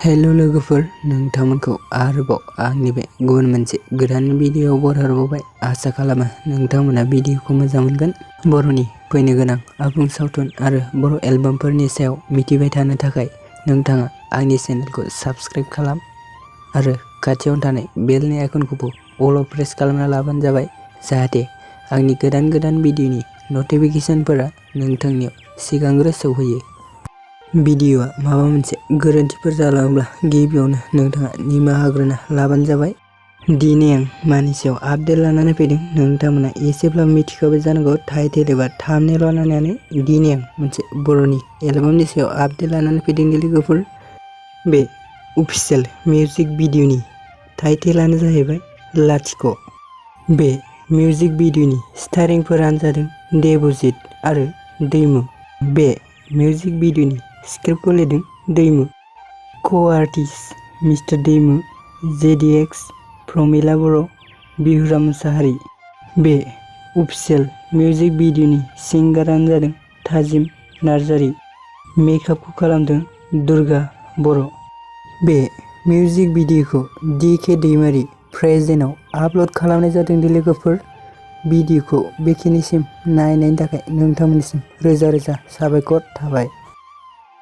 Hello लोगोफोर, नोंथांमोनखौ आरोबाव आंनि बे गुबुन मोनसे गोदान भिडिअआव बरायहरबाय। आसा खालामो नोंथांमोना भिडिअखौ मोजां मोनगोन। बर'नि फैनो गोनां आबुं सावथुन आरो बर' एलबामफोरनि सायाव मिथिबाय थानो थाखाय नोंथाङा आंनि चेनेलखौ साबस्क्राइब खालाम आरो खाथियावनो थानाय बेलनि आइकनखौबो अलाव प्रेस खालामना लाबानो जाबाय, जाहाथे आंनि गोदान भिडिअनि नटिफिकेशनफोरा नोंथांनियाव सिगांग्रो सौहैयो। भिडिअआ माबा मोनसे गोरोन्थिफोर जालाङोब्ला गिबियावनो नोंथाङा निमाहा होग्रोना लाबानो जाबाय। दिनै आं मानि सायाव आपडेट लानानै फैदों नोंथांमोना एसेब्लाबो मिथिखाबाय जानांगौ। टाइटेल एबा थाम्बनेइल नायनानै दिनै आं मोनसे बर'नि एलबामनि सायाव आपडेट लानानै फैदों लोगोफोर। बे अफिसियेल मिउजिक भिडिअनि टाइटेलानो जाहैबाय लाथिख'। बे मिउजिक भिडिअनि स्टारिंफोरानो जादों देबजित आरो दैमु। बे मिउजिक भिडिअनि स्क्रिप्टखौ लिरदों दैमु। को-आर्टिस्ट मिस्टार दैमु, जेडिएक्स, प्रमिला बर', बिहुराम मुसाहारि। बे अफिसियेल मिउजिक भिडिअनि सिंगारानो जादों थाजिम नार्जारि। मेकआपखौ खालामदों दुर्गा बर'। बे मिउजिक भिडिअखौ DK दैमारि प्रेजेन्टआव आपल'ड खालामनाय जादों लोगोफोर। भिडिअखौ बेखिनिसिम नायनायनि थाखाय नोंथांमोननिसिम रोजा रोजा साबायखर थाबाय।